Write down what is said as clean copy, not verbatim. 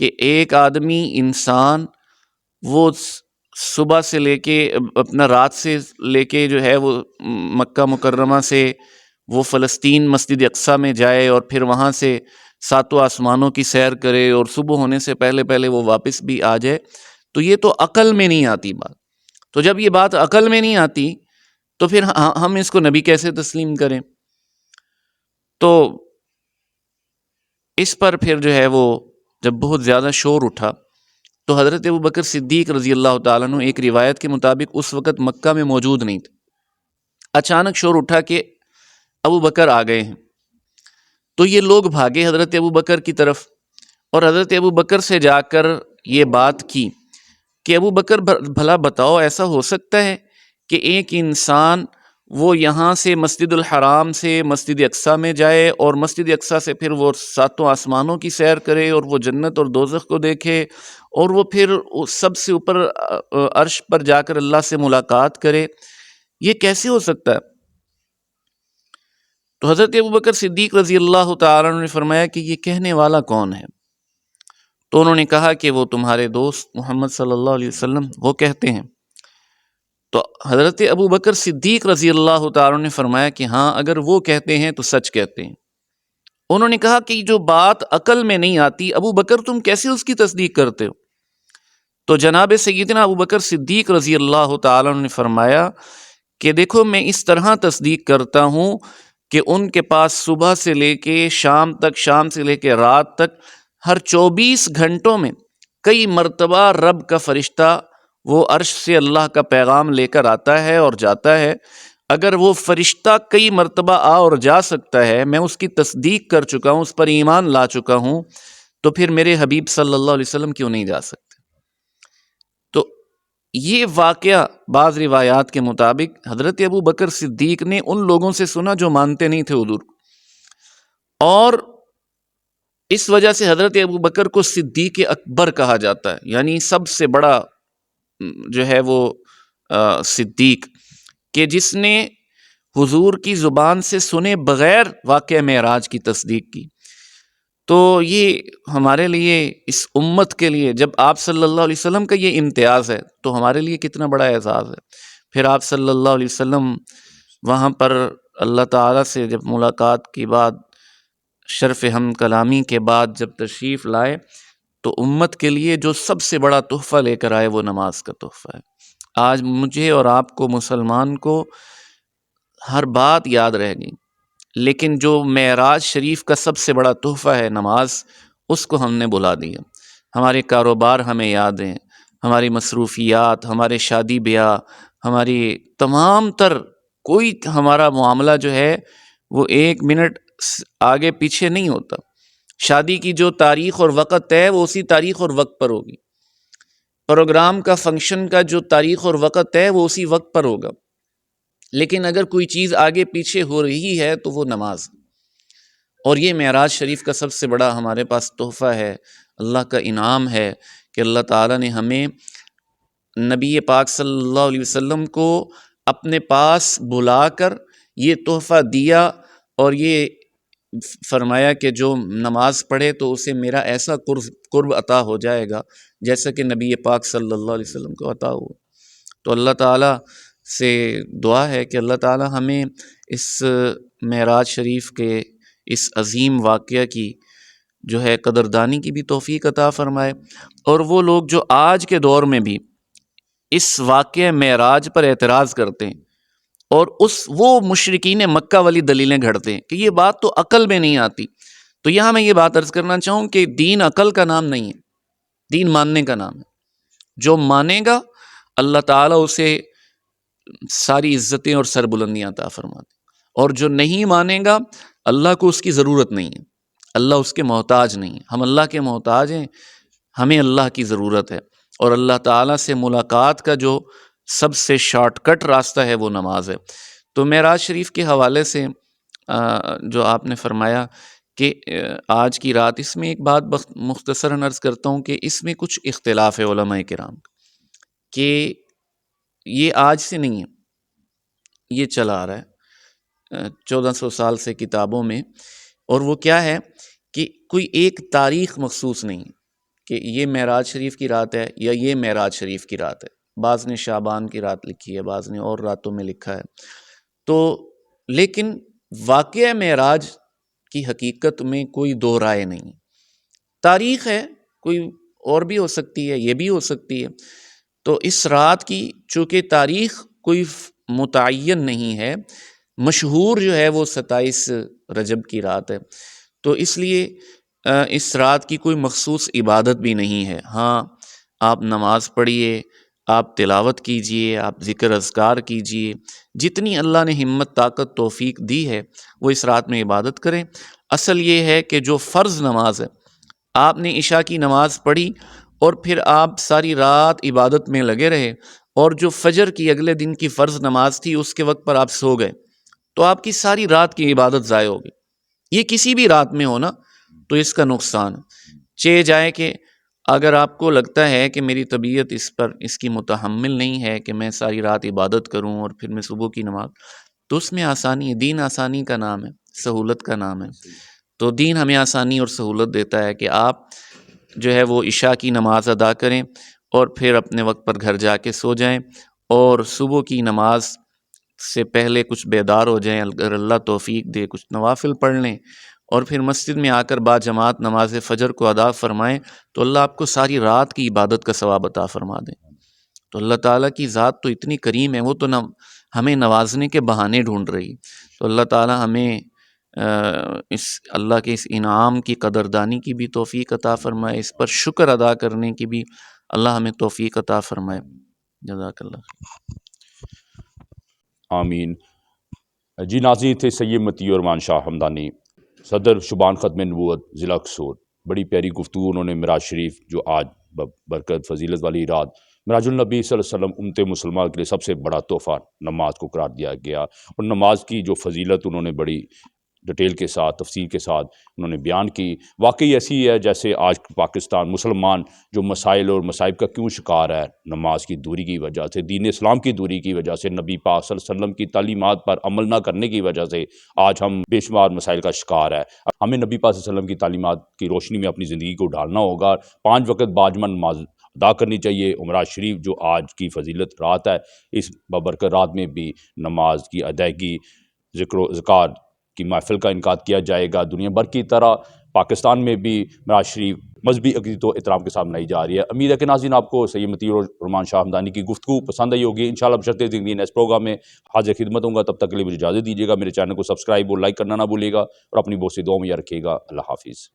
کہ ایک آدمی انسان وہ صبح سے لے کے اپنا رات سے لے کے جو ہے وہ مکہ مکرمہ سے وہ فلسطین مسجد اقصیٰ میں جائے اور پھر وہاں سے ساتوں آسمانوں کی سیر کرے اور صبح ہونے سے پہلے پہلے وہ واپس بھی آ جائے، تو یہ تو عقل میں نہیں آتی بات۔ تو جب یہ بات عقل میں نہیں آتی تو پھر ہم اس کو نبی کیسے تسلیم کریں؟ تو اس پر پھر جو ہے وہ جب بہت زیادہ شور اٹھا تو حضرت ابوبکر صدیق رضی اللہ تعالیٰ عنہ ایک روایت کے مطابق اس وقت مکہ میں موجود نہیں تھے۔ اچانک شور اٹھا کہ ابوبکر آ گئے ہیں، تو یہ لوگ بھاگے حضرت ابوبکر کی طرف اور حضرت ابوبکر سے جا کر یہ بات کی کہ ابوبکر بھلا بتاؤ، ایسا ہو سکتا ہے کہ ایک انسان وہ یہاں سے مسجد الحرام سے مسجد اقصیٰ میں جائے اور مسجد اقصیٰ سے پھر وہ ساتوں آسمانوں کی سیر کرے اور وہ جنت اور دوزخ کو دیکھے اور وہ پھر سب سے اوپر عرش پر جا کر اللہ سے ملاقات کرے؟ یہ کیسے ہو سکتا ہے؟ تو حضرت ابوبکر صدیق رضی اللہ تعالیٰ عنہ نے فرمایا کہ یہ کہنے والا کون ہے؟ تو انہوں نے کہا کہ وہ تمہارے دوست محمد صلی اللہ علیہ وسلم وہ کہتے ہیں۔ تو حضرت ابوبکر صدیق رضی اللہ تعالیٰ عنہ نے فرمایا کہ ہاں، اگر وہ کہتے ہیں تو سچ کہتے ہیں۔ انہوں نے کہا کہ جو بات عقل میں نہیں آتی ابوبکر تم کیسے اس کی تصدیق کرتے ہو؟ تو جناب سیدنا ابوبکر صدیق رضی اللہ تعالیٰ عنہ نے فرمایا کہ دیکھو، میں اس طرح تصدیق کرتا ہوں کہ ان کے پاس صبح سے لے کے شام تک، شام سے لے کے رات تک، ہر 24 گھنٹوں میں کئی مرتبہ رب کا فرشتہ وہ عرش سے اللہ کا پیغام لے کر آتا ہے اور جاتا ہے۔ اگر وہ فرشتہ کئی مرتبہ آ اور جا سکتا ہے، میں اس کی تصدیق کر چکا ہوں، اس پر ایمان لا چکا ہوں، تو پھر میرے حبیب صلی اللہ علیہ وسلم کیوں نہیں جا سکتے؟ تو یہ واقعہ بعض روایات کے مطابق حضرت ابوبکر صدیق نے ان لوگوں سے سنا جو مانتے نہیں تھے حضور کو، اور اس وجہ سے حضرت ابوبکر کو صدیق اکبر کہا جاتا ہے، یعنی سب سے بڑا جو ہے وہ صدیق، کہ جس نے حضور کی زبان سے سنے بغیر واقعہ معراج کی تصدیق کی۔ تو یہ ہمارے لیے، اس امت کے لیے، جب آپ صلی اللہ علیہ وسلم کا یہ امتیاز ہے تو ہمارے لیے کتنا بڑا اعزاز ہے۔ پھر آپ صلی اللہ علیہ وسلم وہاں پر اللہ تعالیٰ سے جب ملاقات کے بعد، شرف ہم کلامی کے بعد جب تشریف لائے تو امت کے لیے جو سب سے بڑا تحفہ لے کر آئے وہ نماز کا تحفہ ہے۔ آج مجھے اور آپ کو، مسلمان کو، ہر بات یاد رہ گئی، لیکن جو معراج شریف کا سب سے بڑا تحفہ ہے نماز، اس کو ہم نے بھلا دیا۔ ہمارے کاروبار ہمیں یاد ہیں، ہماری مصروفیات، ہمارے شادی بیاہ، ہماری تمام تر کوئی ہمارا معاملہ جو ہے وہ 1 منٹ آگے پیچھے نہیں ہوتا۔ شادی کی جو تاریخ اور وقت ہے وہ اسی تاریخ اور وقت پر ہوگی، پروگرام کا، فنکشن کا جو تاریخ اور وقت ہے وہ اسی وقت پر ہوگا، لیکن اگر کوئی چیز آگے پیچھے ہو رہی ہے تو وہ نماز۔ اور یہ معراج شریف کا سب سے بڑا ہمارے پاس تحفہ ہے، اللہ کا انعام ہے کہ اللہ تعالیٰ نے ہمیں نبی پاک صلی اللہ علیہ وسلم کو اپنے پاس بلا کر یہ تحفہ دیا اور یہ فرمایا کہ جو نماز پڑھے تو اسے میرا ایسا قرب عطا ہو جائے گا جیسا کہ نبی پاک صلی اللہ علیہ وسلم کو عطا ہوا۔ تو اللہ تعالیٰ سے دعا ہے کہ اللہ تعالیٰ ہمیں اس معراج شریف کے اس عظیم واقعہ کی جو ہے قدردانی کی بھی توفیق عطا فرمائے، اور وہ لوگ جو آج کے دور میں بھی اس واقعہ معراج پر اعتراض کرتے ہیں اور وہ مشرکین مکہ والی دلیلیں گھڑتے ہیں کہ یہ بات تو عقل میں نہیں آتی، تو یہاں میں یہ بات عرض کرنا چاہوں کہ دین عقل کا نام نہیں ہے، دین ماننے کا نام ہے۔ جو مانے گا اللہ تعالیٰ اسے ساری عزتیں اور سربلندیاں عطا فرماتے، اور جو نہیں مانے گا اللہ کو اس کی ضرورت نہیں ہے، اللہ اس کے محتاج نہیں ہے۔ ہم اللہ کے محتاج ہیں، ہمیں اللہ کی ضرورت ہے، اور اللہ تعالیٰ سے ملاقات کا جو سب سے شارٹ کٹ راستہ ہے وہ نماز ہے۔ تو معراج شریف کے حوالے سے جو آپ نے فرمایا کہ آج کی رات، اس میں ایک بات مختصراً عرض کرتا ہوں کہ اس میں کچھ اختلاف ہے علماء کرام کہ یہ آج سے نہیں ہے، یہ چلا آ رہا ہے 1400 سال سے کتابوں میں، اور وہ کیا ہے کہ کوئی ایک تاریخ مخصوص نہیں ہے کہ یہ معراج شریف کی رات ہے یا یہ معراج شریف کی رات ہے. بعض نے شعبان کی رات لکھی ہے، بعض نے اور راتوں میں لکھا ہے. تو لیکن واقعہ معراج کی حقیقت میں کوئی دو رائے نہیں. تاریخ ہے، کوئی اور بھی ہو سکتی ہے، یہ بھی ہو سکتی ہے. تو اس رات کی چونکہ تاریخ کوئی متعین نہیں ہے، مشہور جو ہے وہ 27 رجب کی رات ہے. تو اس لیے اس رات کی کوئی مخصوص عبادت بھی نہیں ہے. ہاں، آپ نماز پڑھیے، آپ تلاوت کیجئے، آپ ذکر اذکار کیجئے، جتنی اللہ نے ہمت طاقت توفیق دی ہے وہ اس رات میں عبادت کریں. اصل یہ ہے کہ جو فرض نماز ہے، آپ نے عشاء کی نماز پڑھی اور پھر آپ ساری رات عبادت میں لگے رہے، اور جو فجر کی اگلے دن کی فرض نماز تھی اس کے وقت پر آپ سو گئے، تو آپ کی ساری رات کی عبادت ضائع ہوگی. یہ کسی بھی رات میں ہو نا تو اس کا نقصان چہ جائے کہ اگر آپ کو لگتا ہے کہ میری طبیعت اس کی متحمل نہیں ہے کہ میں ساری رات عبادت کروں اور پھر میں صبح کی نماز، تو اس میں آسانی ہے. دین آسانی کا نام ہے، سہولت کا نام ہے. تو دین ہمیں آسانی اور سہولت دیتا ہے کہ آپ جو ہے وہ عشاء کی نماز ادا کریں اور پھر اپنے وقت پر گھر جا کے سو جائیں، اور صبح کی نماز سے پہلے کچھ بیدار ہو جائیں، اگر اللہ توفیق دے کچھ نوافل پڑھ لیں، اور پھر مسجد میں آ کر با جماعت نماز فجر کو ادا فرمائیں، تو اللہ آپ کو ساری رات کی عبادت کا ثواب عطا فرما دیں. تو اللہ تعالیٰ کی ذات تو اتنی کریم ہے، وہ تو ہمیں نوازنے کے بہانے ڈھونڈ رہی. تو اللہ تعالیٰ ہمیں اس اللہ کے اس انعام کی قدردانی کی بھی توفیق عطا فرمائے، اس پر شکر ادا کرنے کی بھی اللہ ہمیں توفیق عطا فرمائے. جزاک اللہ. آمین. جی ناظرین، تھے سید متی ارمان شاہ ہمدانی، صدر شبان ختم نبوت ضلع قصور. بڑی پیاری گفتگو انہوں نے معراج شریف جو آج برکت فضیلت والی رات معراج النبی صلی اللہ علیہ وسلم امت مسلمہ کے لیے سب سے بڑا تحفہ نماز کو قرار دیا گیا، اور نماز کی جو فضیلت انہوں نے بڑی ڈیٹیل کے ساتھ تفصیل کے ساتھ انہوں نے بیان کی. واقعی ایسی ہے جیسے آج پاکستان مسلمان جو مسائل اور مصائب کا کیوں شکار ہے، نماز کی دوری کی وجہ سے، دین اسلام کی دوری کی وجہ سے، نبی پاک صلی اللہ علیہ وسلم کی تعلیمات پر عمل نہ کرنے کی وجہ سے آج ہم بے شمار مسائل کا شکار ہے. ہمیں نبی پاک صلی اللہ علیہ وسلم کی تعلیمات کی روشنی میں اپنی زندگی کو ڈالنا ہوگا. 5 وقت باجمن نماز ادا کرنی چاہیے. معراج شریف جو آج کی فضیلت رات ہے، اس بابرکت رات میں بھی نماز کی ادائیگی، ذکر و اذکار کی محفل کا انعقاد کیا جائے گا. دنیا بھر کی طرح پاکستان میں بھی معراج شریف مذہبی عقیدت و احترام کے ساتھ منائی جا رہی ہے. امید ہے کہ ناظرین آپ کو سید متی ارمان شاہ ہمدانی کی گفتگو پسند آئی ہوگی. انشاءاللہ بشرطِ زندگی نیکسٹ پروگرام میں حاضر خدمت ہوں گا. تب تک کے لیے مجھے اجازت دیجیے گا. میرے چینل کو سبسکرائب اور لائک کرنا نہ بھولیے گا، اور اپنی بہت سی دعاؤں میں یاد رکھیے گا. اللہ حافظ.